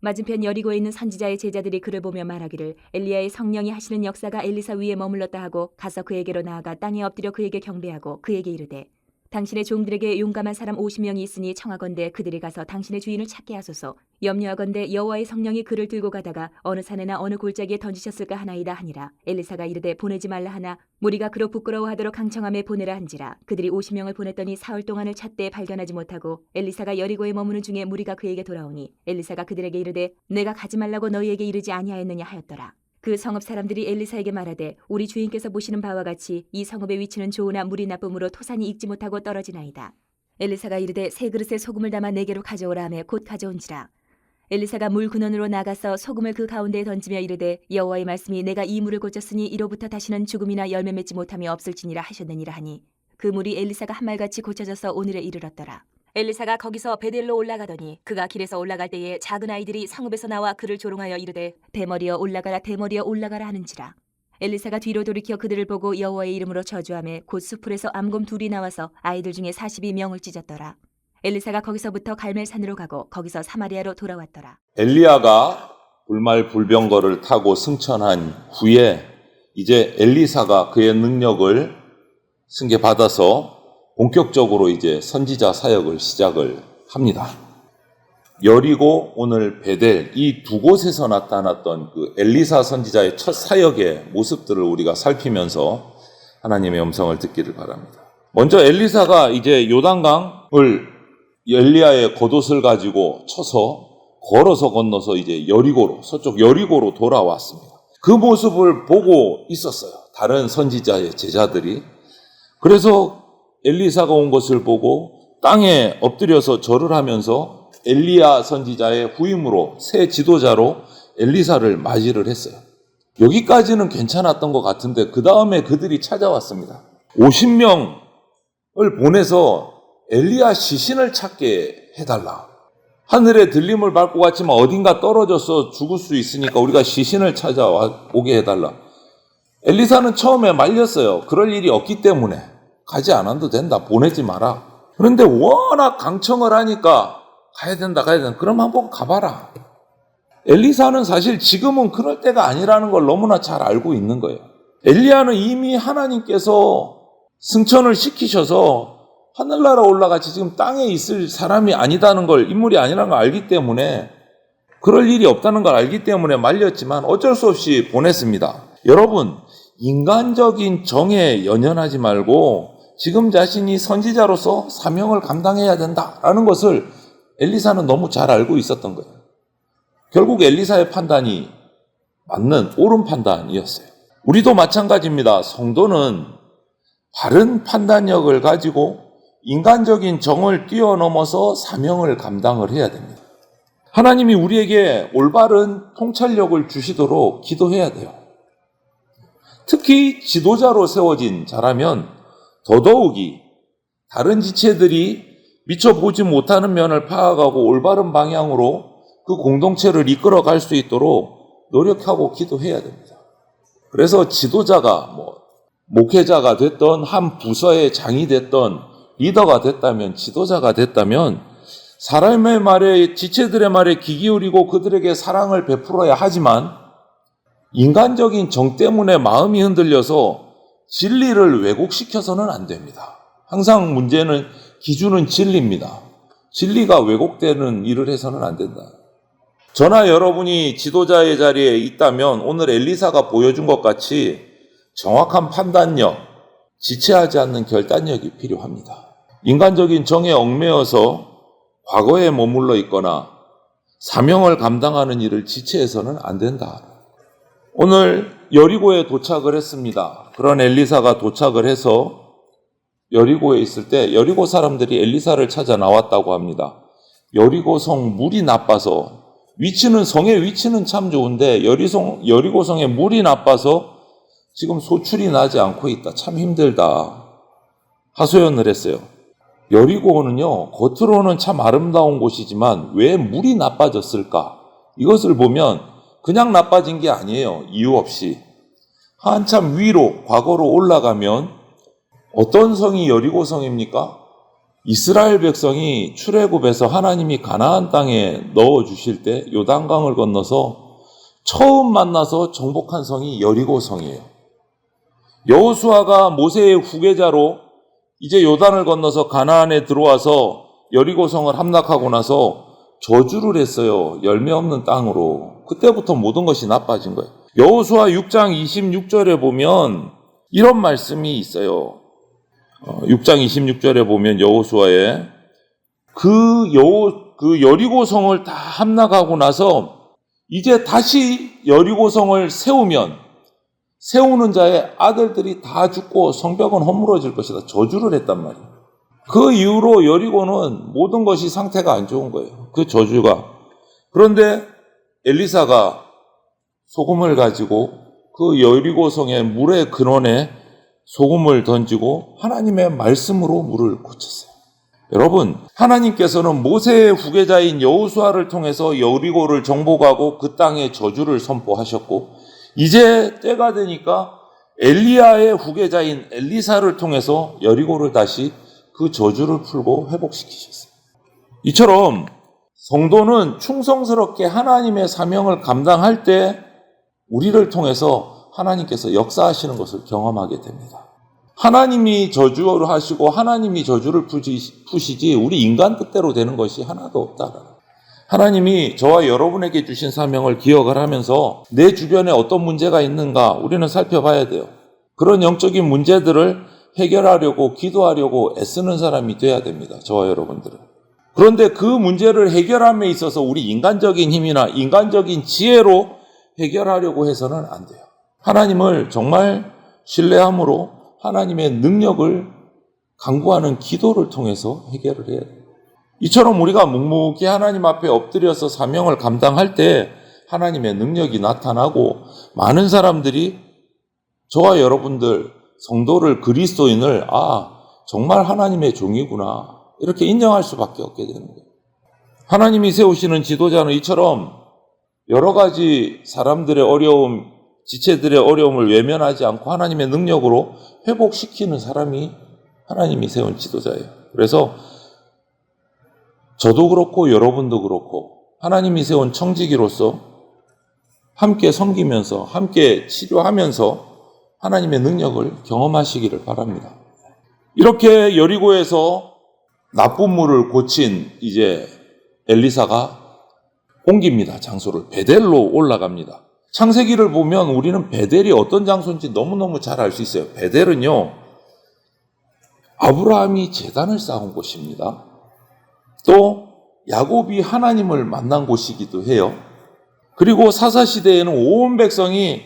맞은편 여리고에 있는 선지자의 제자들이 그를 보며 말하기를 엘리야의 성령이 하시는 역사가 엘리사 위에 머물렀다 하고 가서 그에게로 나아가 땅에 엎드려 그에게 경배하고 그에게 이르되 당신의 종들에게 용감한 사람 50명이 있으니 청하건대 그들이 가서 당신의 주인을 찾게 하소서. 염려하건대 여호와의 성령이 그를 들고 가다가 어느 산에나 어느 골짜기에 던지셨을까 하나이다 하니라. 엘리사가 이르되 보내지 말라 하나 무리가 그로 부끄러워하도록 강청함에 보내라 한지라. 그들이 50명을 보냈더니 사흘 동안을 찾되 발견하지 못하고 엘리사가 여리고에 머무는 중에 무리가 그에게 돌아오니 엘리사가 그들에게 이르되 내가 가지 말라고 너희에게 이르지 아니하였느냐 하였더라. 그 성읍 사람들이 엘리사에게 말하되 우리 주인께서 보시는 바와 같이 이 성읍의 위치는 좋으나 물이 나쁨으로 토산이 익지 못하고 떨어지나이다. 엘리사가 이르되 세 그릇에 소금을 담아 내게로 가져오라 하며 곧 가져온지라. 엘리사가 물 근원으로 나가서 소금을 그 가운데에 던지며 이르되 여호와의 말씀이 내가 이 물을 고쳤으니 이로부터 다시는 죽음이나 열매 맺지 못함이 없을지니라 하셨느니라 하니 그 물이 엘리사가 한 말같이 고쳐져서 오늘에 이르렀더라. 엘리사가 거기서 베델로 올라가더니 그가 길에서 올라갈 때에 작은 아이들이 성읍에서 나와 그를 조롱하여 이르되 대머리여 올라가라 대머리여 올라가라 하는지라. 엘리사가 뒤로 돌이켜 그들을 보고 여호와의 이름으로 저주하며 곧 수풀에서 암곰 둘이 나와서 아이들 중에 42명을 찢었더라. 엘리사가 거기서부터 갈멜산으로 가고 거기서 사마리아로 돌아왔더라. 엘리야가 불말불병거를 타고 승천한 후에 이제 엘리사가 그의 능력을 승계받아서 본격적으로 이제 선지자 사역을 시작을 합니다. 여리고 오늘 베델 이 두 곳에서 나타났던 그 엘리사 선지자의 첫 사역의 모습들을 우리가 살피면서 하나님의 음성을 듣기를 바랍니다. 먼저 엘리사가 이제 요단강을 엘리야의 겉옷을 가지고 쳐서 걸어서 건너서 이제 여리고로 서쪽 여리고로 돌아왔습니다. 그 모습을 보고 있었어요. 다른 선지자의 제자들이. 그래서 엘리사가 온 것을 보고 땅에 엎드려서 절을 하면서 엘리야 선지자의 후임으로 새 지도자로 엘리사를 맞이를 했어요. 여기까지는 괜찮았던 것 같은데 그 다음에 그들이 찾아왔습니다. 50명을 보내서 엘리야 시신을 찾게 해달라. 하늘에 들림을 밟고 갔지만 어딘가 떨어져서 죽을 수 있으니까 우리가 시신을 찾아오게 해달라. 엘리사는 처음에 말렸어요. 그럴 일이 없기 때문에 가지 않아도 된다. 보내지 마라. 그런데 워낙 강청을 하니까 가야 된다. 그럼 한번 가봐라. 엘리사는 사실 지금은 그럴 때가 아니라는 걸 너무나 잘 알고 있는 거예요. 엘리야는 이미 하나님께서 승천을 시키셔서 하늘나라 올라같이 지금 땅에 있을 사람이 아니다는 걸, 인물이 아니라는 걸 알기 때문에, 그럴 일이 없다는 걸 알기 때문에 말렸지만 어쩔 수 없이 보냈습니다. 여러분, 인간적인 정에 연연하지 말고 지금 자신이 선지자로서 사명을 감당해야 된다라는 것을 엘리사는 너무 잘 알고 있었던 거예요. 결국 엘리사의 판단이 맞는 옳은 판단이었어요. 우리도 마찬가지입니다. 성도는 바른 판단력을 가지고 인간적인 정을 뛰어넘어서 사명을 감당을 해야 됩니다. 하나님이 우리에게 올바른 통찰력을 주시도록 기도해야 돼요. 특히 지도자로 세워진 자라면 더더욱이 다른 지체들이 미처 보지 못하는 면을 파악하고 올바른 방향으로 그 공동체를 이끌어갈 수 있도록 노력하고 기도해야 됩니다. 그래서 지도자가 목회자가 됐던 한 부서의 장이 됐던 리더가 됐다면, 지도자가 됐다면 사람의 말에, 지체들의 말에 귀 기울이고 그들에게 사랑을 베풀어야 하지만 인간적인 정 때문에 마음이 흔들려서 진리를 왜곡시켜서는 안 됩니다. 항상 문제는 기준은 진리입니다. 진리가 왜곡되는 일을 해서는 안 된다. 저나 여러분이 지도자의 자리에 있다면 오늘 엘리사가 보여준 것 같이 정확한 판단력, 지체하지 않는 결단력이 필요합니다. 인간적인 정에 얽매여서 과거에 머물러 있거나 사명을 감당하는 일을 지체해서는 안 된다. 오늘 여리고에 도착을 했습니다. 그런 엘리사가 도착을 해서 여리고에 있을 때 여리고 사람들이 엘리사를 찾아 나왔다고 합니다. 여리고성 물이 나빠서 성의 위치는 참 좋은데 여리고성의 물이 나빠서 지금 소출이 나지 않고 있다. 참 힘들다. 하소연을 했어요. 여리고는요, 겉으로는 참 아름다운 곳이지만 왜 물이 나빠졌을까? 이것을 보면 그냥 나빠진 게 아니에요. 이유 없이. 한참 위로, 과거로 올라가면 어떤 성이 여리고성입니까? 이스라엘 백성이 출애굽에서 하나님이 가나안 땅에 넣어주실 때 요단강을 건너서 처음 만나서 정복한 성이 여리고성이에요. 여호수아가 모세의 후계자로 이제 요단을 건너서 가나안에 들어와서 여리고성을 함락하고 나서 저주를 했어요. 열매 없는 땅으로. 그때부터 모든 것이 나빠진 거예요. 여호수아 6장 26절에 보면 이런 말씀이 있어요. 6장 26절에 보면 여호수아에 그 여리고성을 다 함락하고 나서 이제 다시 여리고성을 세우는 자의 아들들이 다 죽고 성벽은 허물어질 것이다. 저주를 했단 말이에요. 그 이후로 여리고는 모든 것이 상태가 안 좋은 거예요. 그 저주가. 그런데 엘리사가 소금을 가지고 그 여리고성의 물의 근원에 소금을 던지고 하나님의 말씀으로 물을 고쳤어요. 여러분, 하나님께서는 모세의 후계자인 여호수아를 통해서 여리고를 정복하고 그 땅에 저주를 선포하셨고, 이제 때가 되니까 엘리야의 후계자인 엘리사를 통해서 여리고를 다시 그 저주를 풀고 회복시키셨어요. 이처럼 성도는 충성스럽게 하나님의 사명을 감당할 때 우리를 통해서 하나님께서 역사하시는 것을 경험하게 됩니다. 하나님이 저주를 하시고 하나님이 저주를 푸시지 우리 인간 뜻대로 되는 것이 하나도 없다. 하나님이 저와 여러분에게 주신 사명을 기억을 하면서 내 주변에 어떤 문제가 있는가 우리는 살펴봐야 돼요. 그런 영적인 문제들을 해결하려고 기도하려고 애쓰는 사람이 돼야 됩니다. 저와 여러분들은. 그런데 그 문제를 해결함에 있어서 우리 인간적인 힘이나 인간적인 지혜로 해결하려고 해서는 안 돼요. 하나님을 정말 신뢰함으로 하나님의 능력을 간구하는 기도를 통해서 해결을 해야 돼요. 이처럼 우리가 묵묵히 하나님 앞에 엎드려서 사명을 감당할 때 하나님의 능력이 나타나고 많은 사람들이 저와 여러분들 성도를 그리스도인을 정말 하나님의 종이구나 이렇게 인정할 수밖에 없게 되는 거예요. 하나님이 세우시는 지도자는 이처럼 여러 가지 사람들의 어려움, 지체들의 어려움을 외면하지 않고 하나님의 능력으로 회복시키는 사람이 하나님이 세운 지도자예요. 그래서 저도 그렇고 여러분도 그렇고 하나님이 세운 청지기로서 함께 섬기면서 함께 치료하면서 하나님의 능력을 경험하시기를 바랍니다. 이렇게 여리고에서 나쁜 물을 고친 이제 엘리사가 옮깁니다. 장소를. 베델로 올라갑니다. 창세기를 보면 우리는 베델이 어떤 장소인지 너무너무 잘 알 수 있어요. 베델은요, 아브라함이 제단을 쌓은 곳입니다. 또 야곱이 하나님을 만난 곳이기도 해요. 그리고 사사시대에는 온 백성이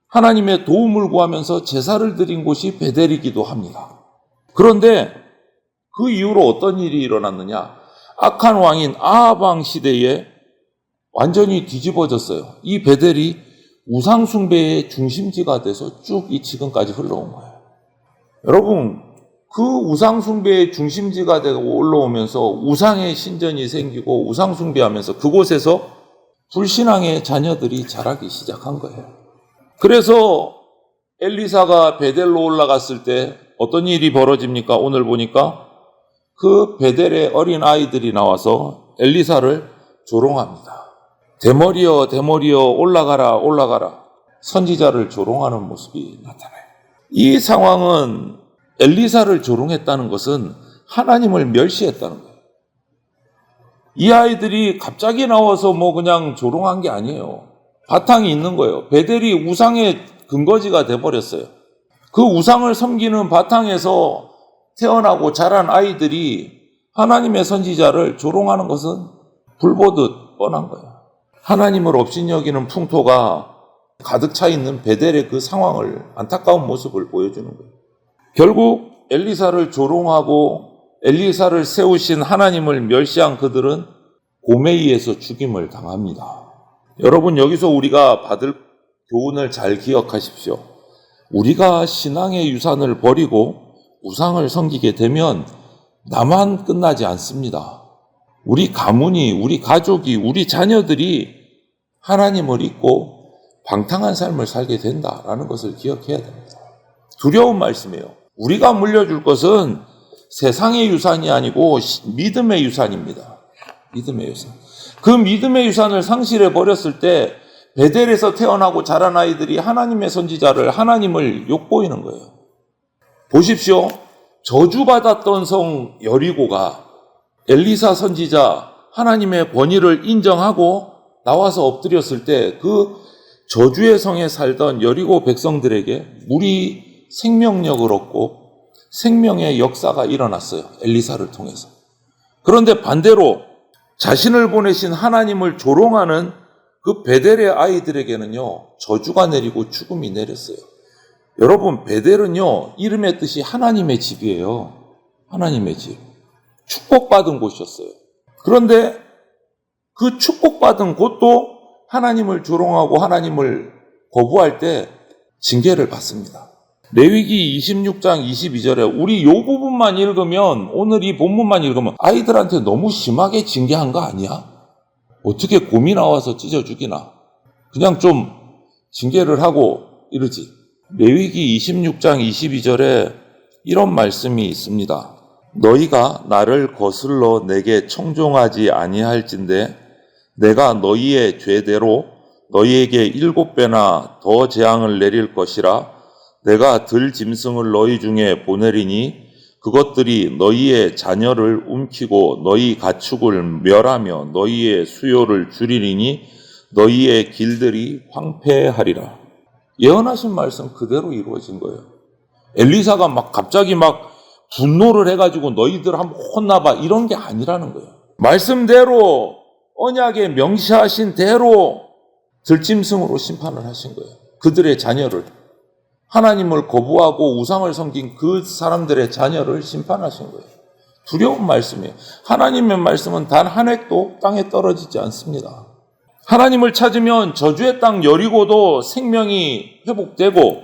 하나님의 도움을 구하면서 제사를 드린 곳이 베델이기도 합니다. 그런데 그 이후로 어떤 일이 일어났느냐? 악한 왕인 아합 왕 시대에 완전히 뒤집어졌어요. 이 베델이 우상 숭배의 중심지가 돼서 쭉 이 지금까지 흘러온 거예요. 여러분, 그 우상 숭배의 중심지가 되고 올라오면서 우상의 신전이 생기고 우상 숭배하면서 그곳에서 불신앙의 자녀들이 자라기 시작한 거예요. 그래서 엘리사가 베델로 올라갔을 때 어떤 일이 벌어집니까? 오늘 보니까 그 베델의 어린 아이들이 나와서 엘리사를 조롱합니다. 대머리여 대머리여 올라가라 올라가라. 선지자를 조롱하는 모습이 나타나요. 이 상황은 엘리사를 조롱했다는 것은 하나님을 멸시했다는 거예요. 이 아이들이 갑자기 나와서 그냥 조롱한 게 아니에요. 바탕이 있는 거예요. 베델이 우상의 근거지가 돼버렸어요. 그 우상을 섬기는 바탕에서 태어나고 자란 아이들이 하나님의 선지자를 조롱하는 것은 불보듯 뻔한 거예요. 하나님을 업신여기는 풍토가 가득 차 있는 베델의 그 상황을, 안타까운 모습을 보여주는 거예요. 결국 엘리사를 조롱하고 엘리사를 세우신 하나님을 멸시한 그들은 고메이에서 죽임을 당합니다. 여러분, 여기서 우리가 받을 교훈을 잘 기억하십시오. 우리가 신앙의 유산을 버리고 우상을 섬기게 되면 나만 끝나지 않습니다. 우리 가문이, 우리 가족이, 우리 자녀들이 하나님을 잊고 방탕한 삶을 살게 된다라는 것을 기억해야 됩니다. 두려운 말씀이에요. 우리가 물려줄 것은 세상의 유산이 아니고 믿음의 유산입니다. 믿음의 유산. 그 믿음의 유산을 상실해 버렸을 때 베델에서 태어나고 자란 아이들이 하나님의 선지자를, 하나님을 욕보이는 거예요. 보십시오. 저주받았던 성 여리고가 엘리사 선지자 하나님의 권위를 인정하고 나와서 엎드렸을 때 그 저주의 성에 살던 여리고 백성들에게 물이 생명력을 얻고 생명의 역사가 일어났어요. 엘리사를 통해서. 그런데 반대로 자신을 보내신 하나님을 조롱하는 그 베델의 아이들에게는요, 저주가 내리고 죽음이 내렸어요. 여러분, 베델은요, 이름의 뜻이 하나님의 집이에요. 하나님의 집. 축복받은 곳이었어요. 그런데 그 축복받은 곳도 하나님을 조롱하고 하나님을 거부할 때 징계를 받습니다. 레위기 26장 22절에 우리 요 부분만 읽으면, 오늘 이 본문만 읽으면 아이들한테 너무 심하게 징계한 거 아니야? 어떻게 곰이 나와서 찢어 죽이나? 그냥 좀 징계를 하고 이러지. 레위기 26장 22절에 이런 말씀이 있습니다. 너희가 나를 거슬러 내게 청종하지 아니할진대 내가 너희의 죄대로 너희에게 7배나 더 재앙을 내릴 것이라. 내가 들 짐승을 너희 중에 보내리니 그것들이 너희의 자녀를 움키고 너희 가축을 멸하며 너희의 수요를 줄이리니 너희의 길들이 황폐하리라. 예언하신 말씀 그대로 이루어진 거예요. 엘리사가 갑자기 분노를 해가지고 너희들 한번 혼나봐 이런 게 아니라는 거예요. 말씀대로 언약에 명시하신 대로 들짐승으로 심판을 하신 거예요. 그들의 자녀를, 하나님을 거부하고 우상을 섬긴 그 사람들의 자녀를 심판하신 거예요. 두려운 말씀이에요. 하나님의 말씀은 단 한 획도 땅에 떨어지지 않습니다. 하나님을 찾으면 저주의 땅 여리고도 생명이 회복되고,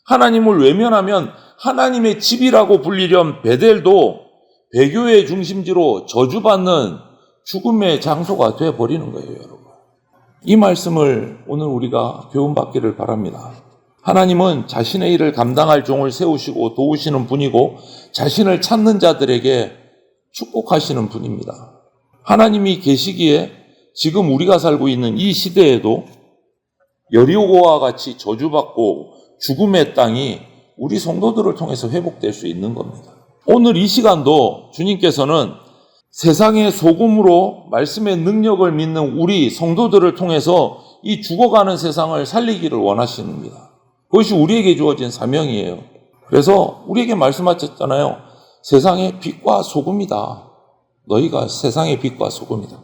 하나님을 외면하면 하나님의 집이라고 불리던 베델도 배교의 중심지로 저주받는 죽음의 장소가 되어버리는 거예요, 여러분. 이 말씀을 오늘 우리가 교훈받기를 바랍니다. 하나님은 자신의 일을 감당할 종을 세우시고 도우시는 분이고 자신을 찾는 자들에게 축복하시는 분입니다. 하나님이 계시기에 지금 우리가 살고 있는 이 시대에도 여리고와 같이 저주받고 죽음의 땅이 우리 성도들을 통해서 회복될 수 있는 겁니다. 오늘 이 시간도 주님께서는 세상의 소금으로 말씀의 능력을 믿는 우리 성도들을 통해서 이 죽어가는 세상을 살리기를 원하십니다. 그것이 우리에게 주어진 사명이에요. 그래서 우리에게 말씀하셨잖아요. 세상의 빛과 소금이다. 너희가 세상의 빛과 소금이다.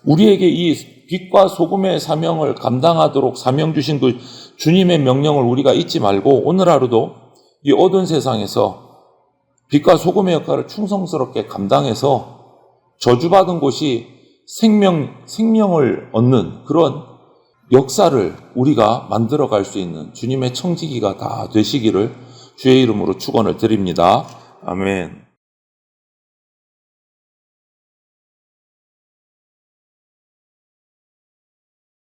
우리에게 이 빛과 소금의 사명을 감당하도록 사명 주신 그 주님의 명령을 우리가 잊지 말고 오늘 하루도 이 어두운 세상에서 빛과 소금의 역할을 충성스럽게 감당해서 저주받은 곳이 생명을 얻는 그런 역사를 우리가 만들어갈 수 있는 주님의 청지기가 다 되시기를 주의 이름으로 축원을 드립니다. 아멘.